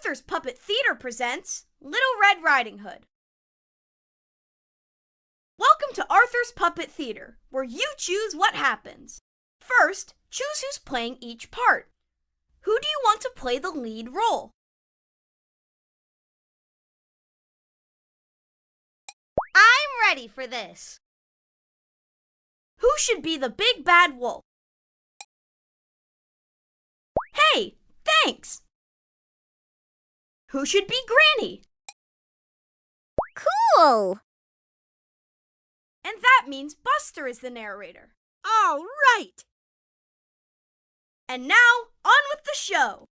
Arthur's Puppet Theater presents Little Red Riding Hood. Welcome to Arthur's Puppet Theater, where you choose what happens. First, choose who's playing each part. Who do you want to play the lead role? I'm ready for this. Who should be the big bad wolf? Hey, thanks! Who should be Granny? Cool! And that means Buster is the narrator. All right! And now, on with the show!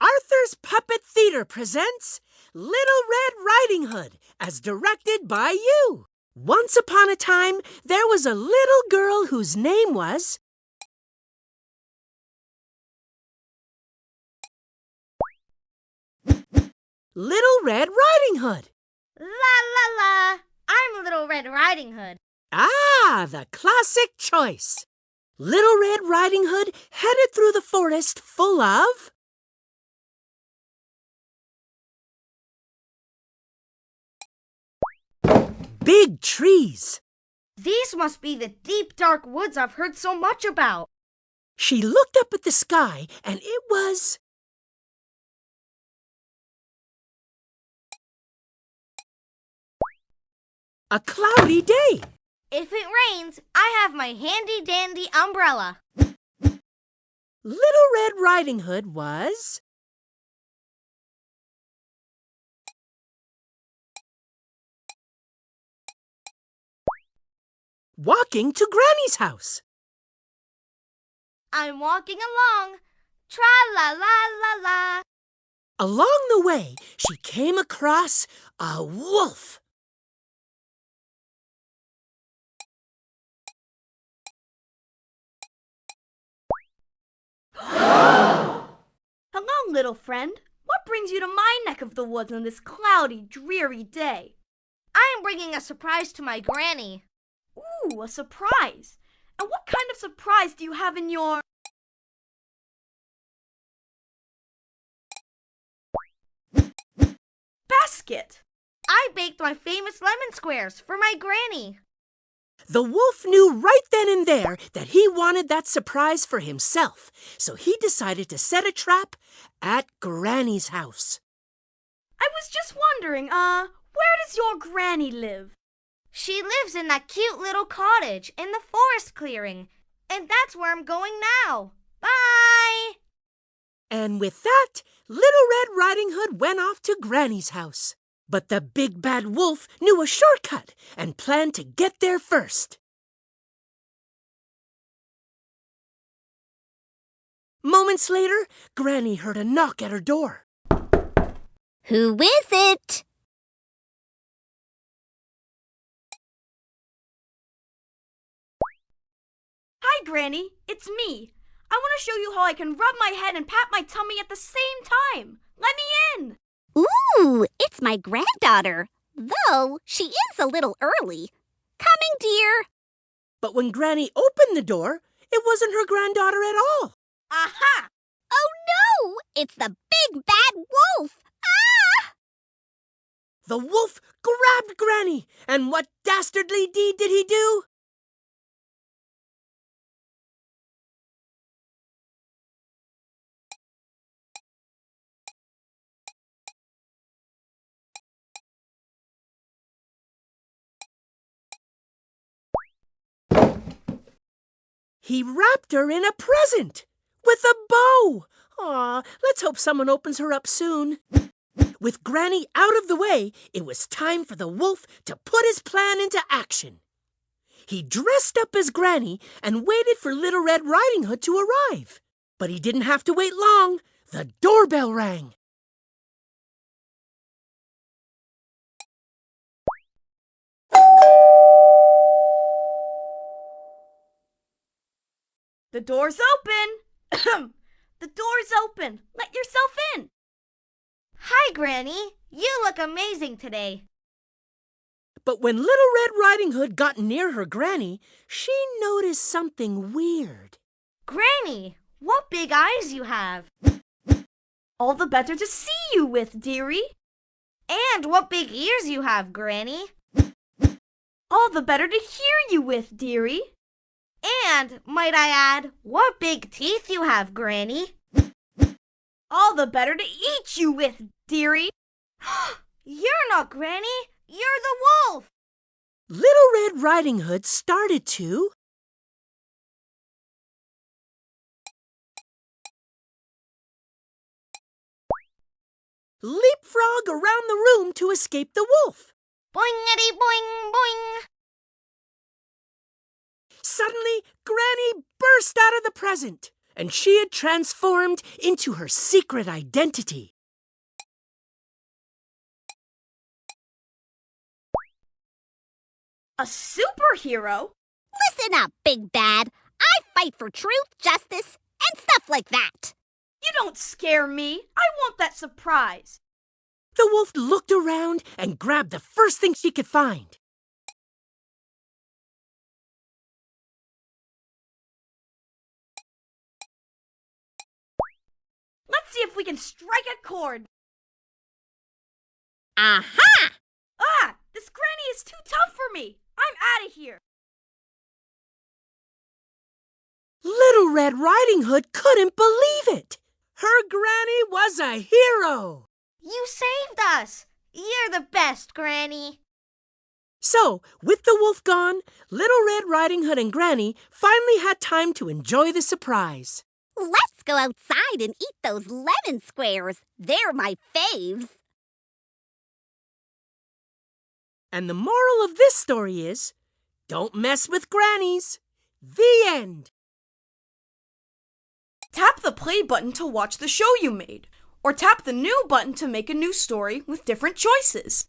Arthur's Puppet Theater presents Little Red Riding Hood, as directed by you. Once upon a time, there was a little girl whose name was Little Red Riding Hood. La la la! I'm Little Red Riding Hood. Ah, the classic choice. Little Red Riding Hood headed through the forest full of big trees. These must be the deep, dark woods I've heard so much about. She looked up at the sky, and it was a cloudy day. If it rains, I have my handy-dandy umbrella. Little Red Riding Hood was walking to Granny's house. I'm walking along. Tra-la-la-la-la. Along the way, she came across a wolf. Hello, little friend. What brings you to my neck of the woods on this cloudy, dreary day? I'm bringing a surprise to my Granny. Ooh, a surprise. And what kind of surprise do you have in your basket? I baked my famous lemon squares for my Granny. The wolf knew right then and there that he wanted that surprise for himself, so he decided to set a trap at Granny's house. I was just wondering, where does your Granny live? She lives in that cute little cottage in the forest clearing, and that's where I'm going now. Bye! And with that, Little Red Riding Hood went off to Granny's house. But the big bad wolf knew a shortcut and planned to get there first. Moments later, Granny heard a knock at her door. Who is it? Hi, Granny. It's me. I want to show you how I can rub my head and pat my tummy at the same time. Let me in. Ooh, it's my granddaughter, though she is a little early. Coming, dear. But when Granny opened the door, it wasn't her granddaughter at all. Aha! Oh no, it's the big bad wolf. Ah! The wolf grabbed Granny, and what dastardly deed did he do? He wrapped her in a present with a bow. Aw, let's hope someone opens her up soon. With Granny out of the way, it was time for the wolf to put his plan into action. He dressed up as Granny and waited for Little Red Riding Hood to arrive. But he didn't have to wait long. The doorbell rang. The door's open. The door's open. Let yourself in. Hi, Granny. You look amazing today. But when Little Red Riding Hood got near her granny, she noticed something weird. Granny, what big eyes you have. All the better to see you with, dearie. And what big ears you have, Granny. All the better to hear you with, dearie. And, might I add, what big teeth you have, Granny. All the better to eat you with, dearie. You're not Granny, you're the wolf. Little Red Riding Hood started to leapfrog around the room to escape the wolf. Boingity boing boing. Suddenly, Granny burst out of the present, and she had transformed into her secret identity. A superhero? Listen up, Big Bad. I fight for truth, justice, and stuff like that. You don't scare me. I want that surprise. The wolf looked around and grabbed the first thing she could find. Let's see if we can strike a chord. Aha! Ah! This granny is too tough for me. I'm out of here. Little Red Riding Hood couldn't believe it. Her granny was a hero. You saved us. You're the best, Granny. So, with the wolf gone, Little Red Riding Hood and Granny finally had time to enjoy the surprise. Let's go outside and eat those lemon squares. They're my faves. And the moral of this story is, don't mess with grannies. The end. Tap the play button to watch the show you made, or tap the new button to make a new story with different choices.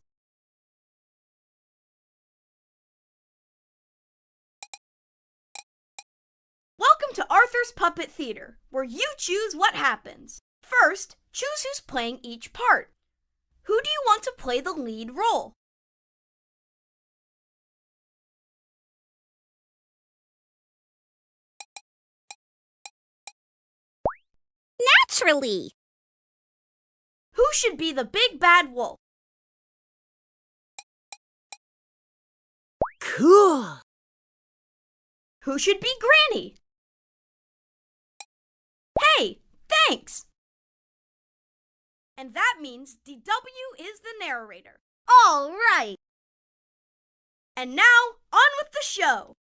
Welcome to Arthur's Puppet Theater, where you choose what happens. First, choose who's playing each part. Who do you want to play the lead role? Naturally. Who should be the big bad wolf? Cool. Who should be Granny? Hey, thanks! And that means DW is the narrator. All right. And now, on with the show!